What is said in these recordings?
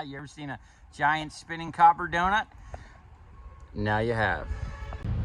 You ever seen a giant spinning copper donut? Now you have.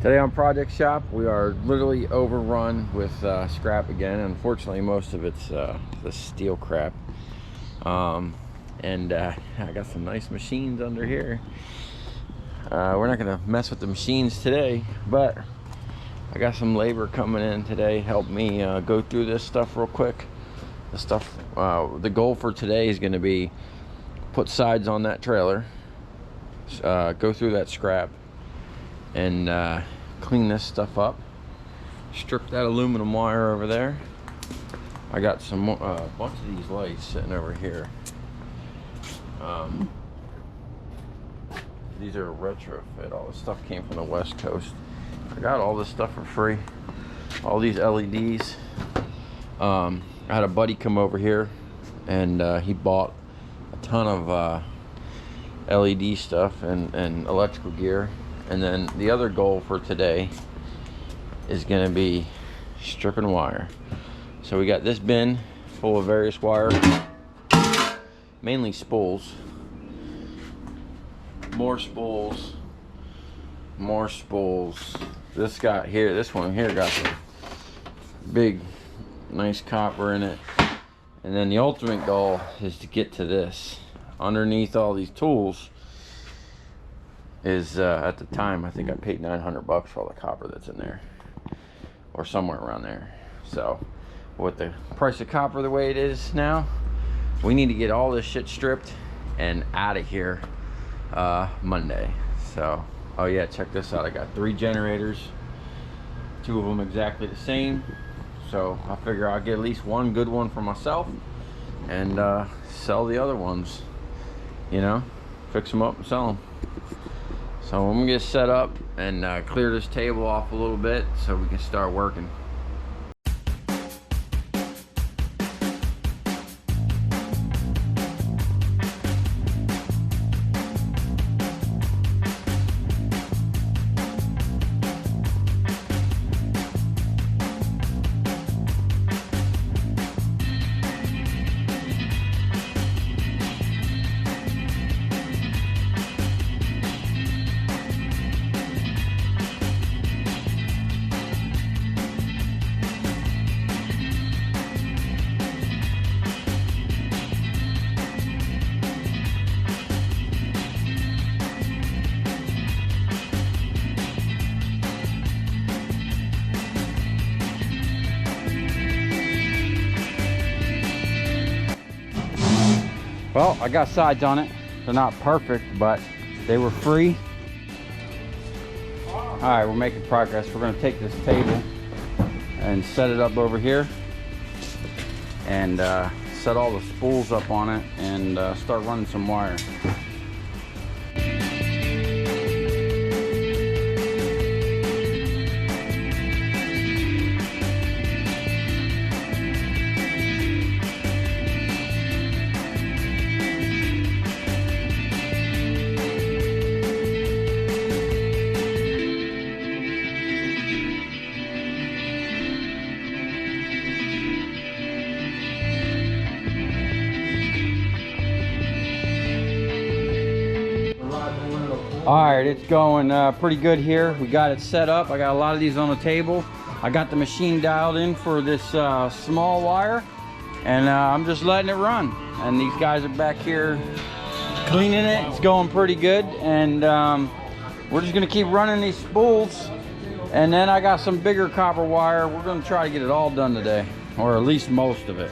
Today on Project Shop, we are literally overrun with scrap again. Unfortunately, most of it's the steel crap. I got some nice machines under here. We're not gonna mess with the machines today, but I got some labor coming in today. Help me go through this stuff real quick. The goal for today is gonna be put sides on that trailer, go through that scrap, and clean this stuff up, strip that aluminum wire over there. I got some bunch of these lights sitting over here. These are retrofit. All this stuff came from the West Coast. I got all this stuff for free, all these LEDs. I had a buddy come over here and he bought a ton of LED stuff and electrical gear. And then the other goal for today is going to be stripping wire. So we got this bin full of various wire, mainly spools, more spools, more spools. This one here got some big nice copper in it. And then the ultimate goal is to get to this. Underneath all these tools is, at the time, I think I paid $900 for all the copper that's in there. Or somewhere around there. So, with the price of copper the way it is now, we need to get all this shit stripped and out of here Monday. So, oh yeah, check this out. I got 3 generators. 2 of them exactly the same. So I figure I'll get at least one good one for myself and sell the other ones, you know, fix them up and sell them. So I'm gonna get set up and clear this table off a little bit so we can start working. Well, I got sides on it. They're not perfect, but they were free. All right, we're making progress. We're gonna take this table and set it up over here and set all the spools up on it and start running some wire. All right, it's going pretty good here. We got it set up. I got a lot of these on the table. I got the machine dialed in for this small wire, and I'm just letting it run. And these guys are back here cleaning it. It's going pretty good, and we're just gonna keep running these spools. And then I got some bigger copper wire. We're gonna try to get it all done today, or at least most of it.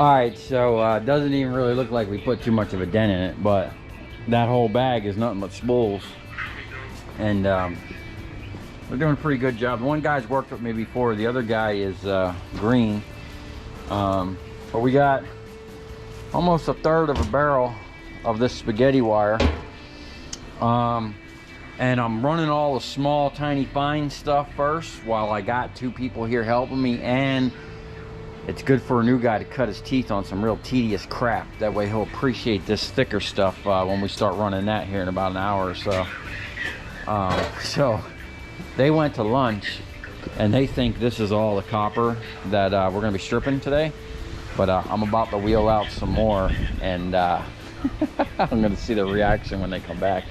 Alright, so it doesn't even really look like we put too much of a dent in it, but that whole bag is nothing but spools. And we're doing a pretty good job. One guy's worked with me before, the other guy is green. But we got almost a third of a barrel of this spaghetti wire. And I'm running all the small, tiny, fine stuff first while I got two people here helping me. And it's good for a new guy to cut his teeth on some real tedious crap. That way he'll appreciate this thicker stuff when we start running that here in about an hour or so. So they went to lunch and they think this is all the copper that we're gonna be stripping today. But I'm about to wheel out some more, and I'm gonna see the reaction when they come back.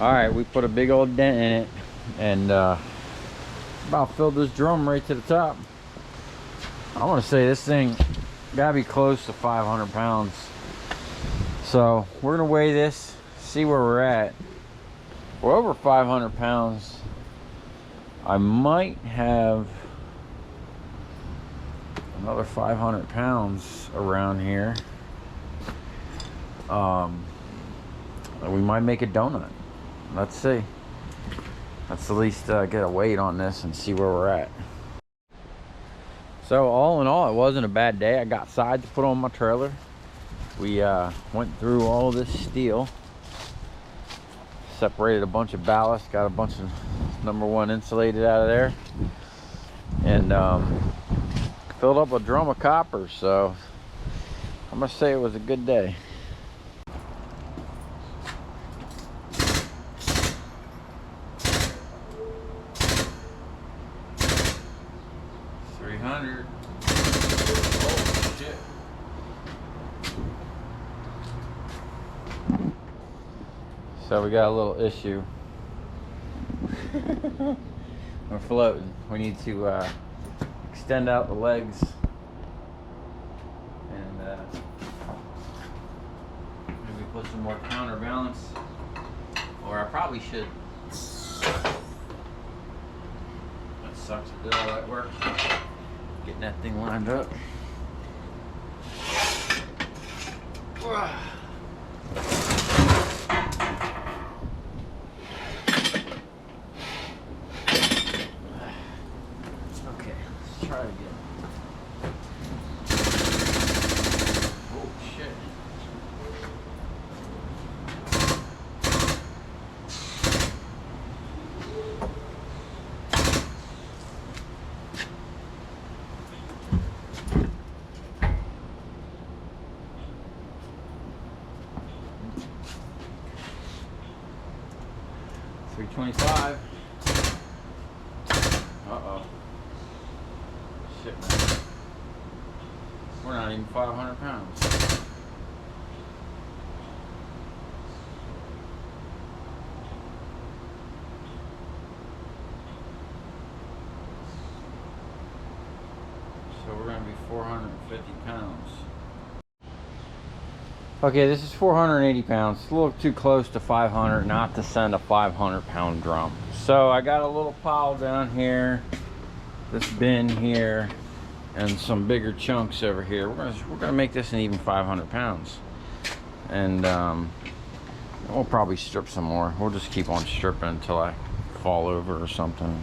All right, we put a big old dent in it, and about filled this drum right to the top. I want to say this thing gotta be close to 500 pounds. So we're gonna weigh this, see where we're at. We're over 500 pounds. I might have another 500 pounds around here. We might make a donut. Let's see. Let's at least get a weight on this and see where we're at. So all in all, it wasn't a bad day. I got sides to put on my trailer. We went through all this steel, separated a bunch of ballast, got a bunch of #1 insulated out of there, and filled up a drum of copper. So I'm gonna say it was a good day. Oh, shit. So we got a little issue. We're floating. We need to extend out the legs and maybe put some more counterbalance. Or I probably should. That sucks to do all that work. Getting that thing lined up. Okay, let's try it again. Oh shit. $325. Uh-oh. Shit, man. We're not even 500 pounds. So we're gonna be 450 pounds. Okay, this is 480 pounds. It's a little too close to 500 not to send a 500-pound drum. So I got a little pile down here, this bin here, and some bigger chunks over here. We're gonna make this an even 500 pounds. And we'll probably strip some more. We'll just keep on stripping until I fall over or something.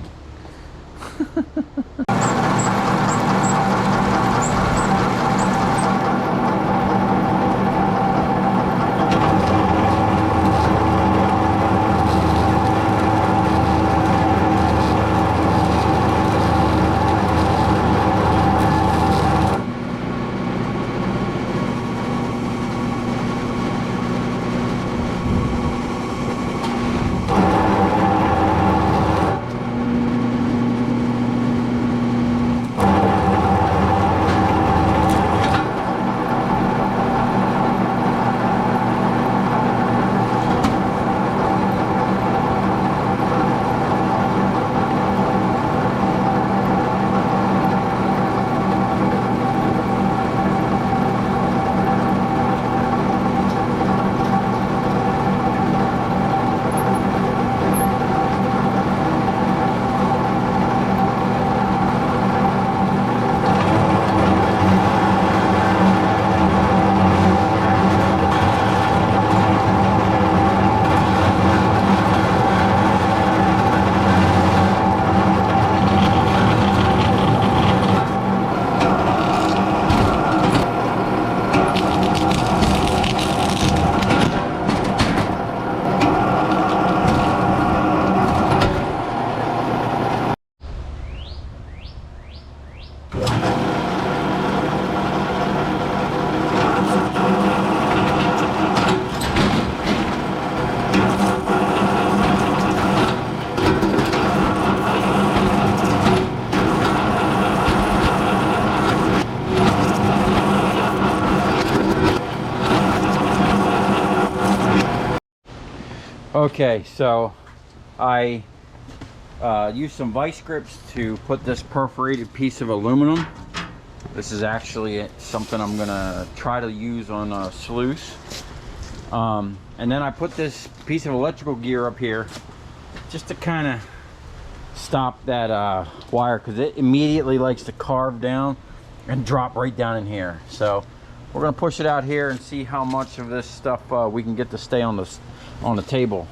Okay, so I used some vice grips to put this perforated piece of aluminum. This is actually something I'm gonna try to use on a sluice. And then I put this piece of electrical gear up here just to kind of stop that wire, because it immediately likes to carve down and drop right down in here. So we're gonna push it out here and see how much of this stuff we can get to stay on the table.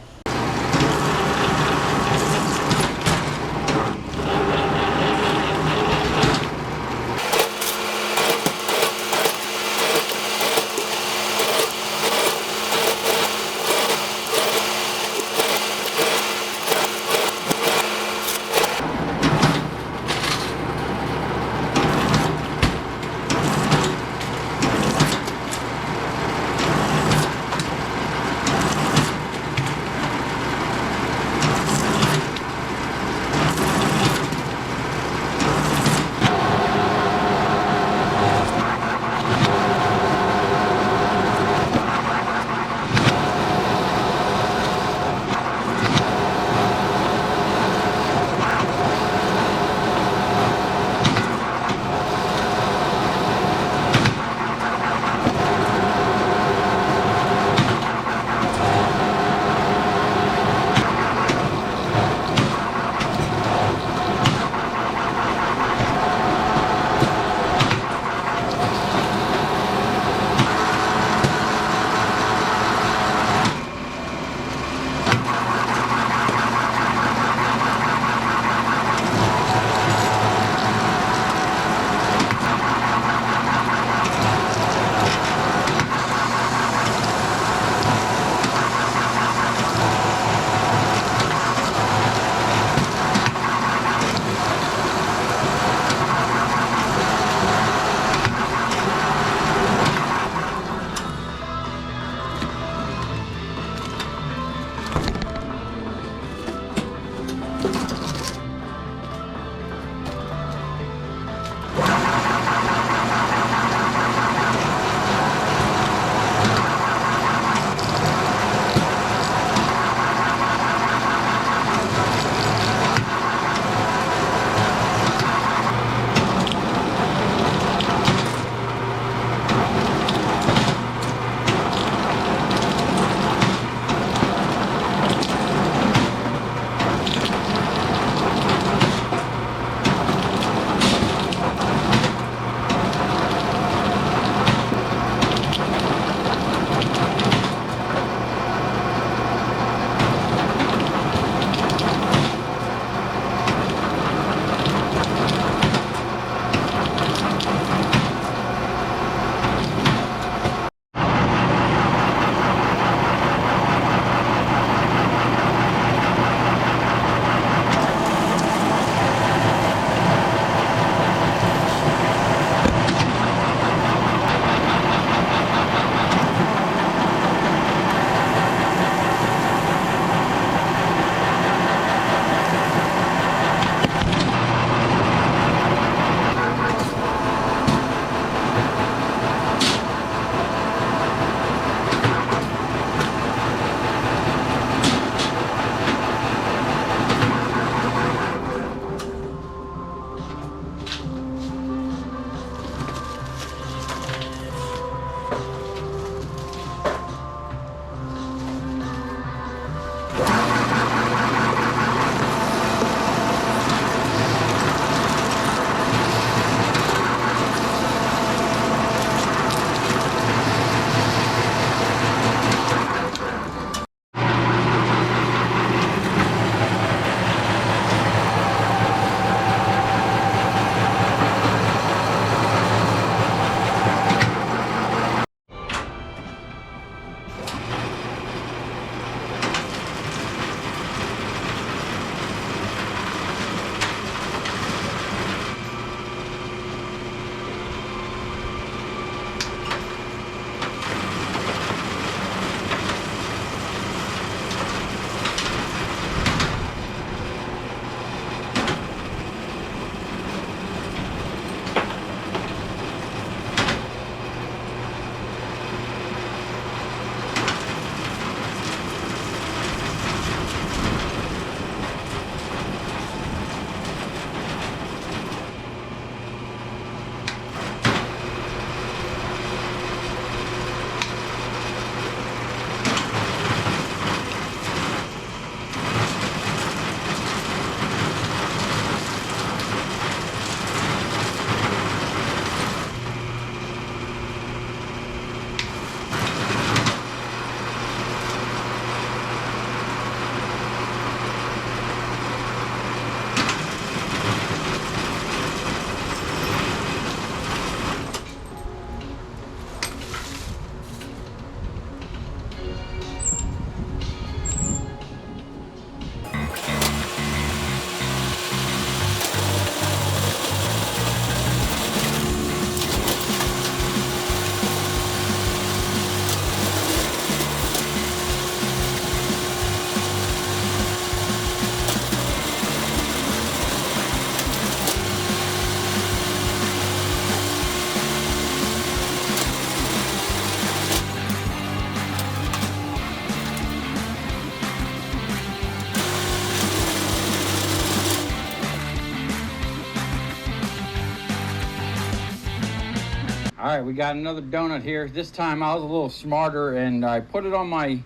Alright, we got another donut here. This time I was a little smarter and I put it on my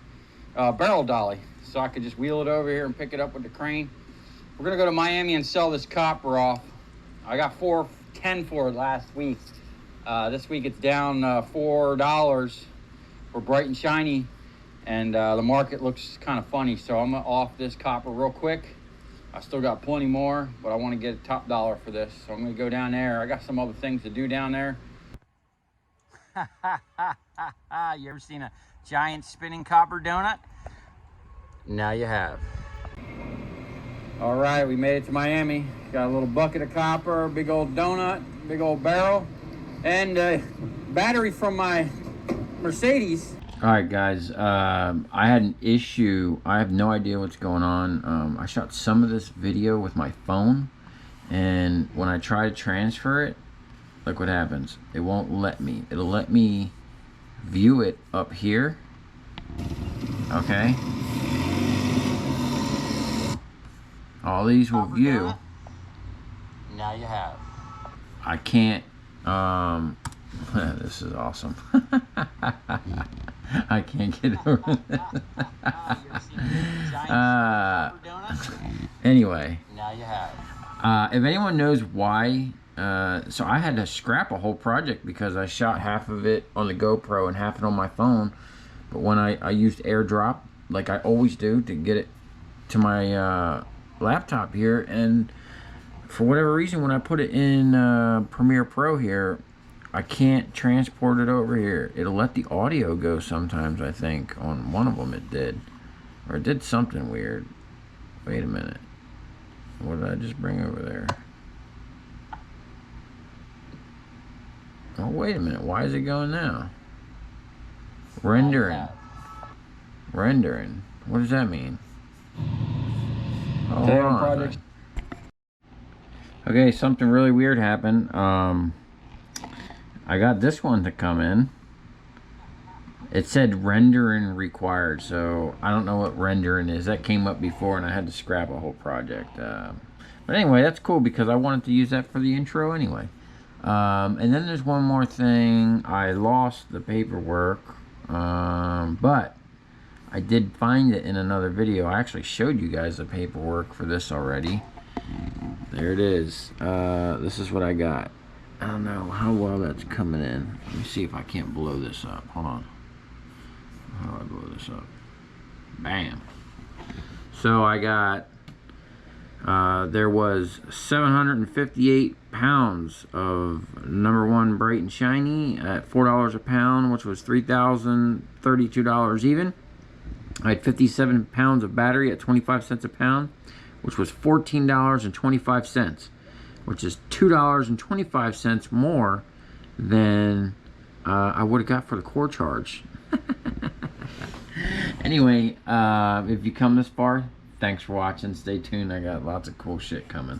barrel dolly so I could just wheel it over here and pick it up with the crane. We're gonna go to Miami and sell this copper off. I got $4.10 for it last week. This week it's down $4 for bright and shiny, and the market looks kind of funny, so I'm gonna off this copper real quick. I still got plenty more, but I want to get a top dollar for this, so I'm gonna go down there. I got some other things to do down there. You ever seen a giant spinning copper donut? Now you have. All right, we made it to Miami. Got a little bucket of copper, big old donut, big old barrel, and battery from my Mercedes. All right, guys, I had an issue. I have no idea what's going on. I shot some of this video with my phone, and when I try to transfer it, look what happens. It won't let me. It'll let me view it up here. Okay. All these will view. Now you have. I can't. This is awesome. I can't get over that. Anyway. Now you have. If anyone knows why, so I had to scrap a whole project because I shot half of it on the GoPro and half it on my phone. But when I used AirDrop, like I always do, to get it to my laptop here, and for whatever reason, when I put it in Premiere Pro here, I can't transport it over here. It'll let the audio go sometimes, I think. On one of them it did. Or it did something weird. Wait a minute. What did I just bring over there? Oh, wait a minute. Why is it going now? Rendering. Rendering. What does that mean? Hold on. Okay, something really weird happened. I got this one to come in. It said rendering required, so I don't know what rendering is. That came up before and I had to scrap a whole project. But anyway, that's cool because I wanted to use that for the intro anyway. And then there's one more thing. I lost the paperwork, but I did find it in another video. I actually showed you guys the paperwork for this already. There it is. This is what I got. I don't know how well that's coming in. Let me see if I can't blow this up. Hold on. How do I blow this up? Bam. So I got, there was 758 pounds of #1 bright and shiny at $4 a pound, which was $3,032 even. I had 57 pounds of battery at 25 cents a pound, which was $14.25, which is $2.25 more than I would have got for the core charge. Anyway, if you come this far, thanks for watching. Stay tuned. I got lots of cool shit coming.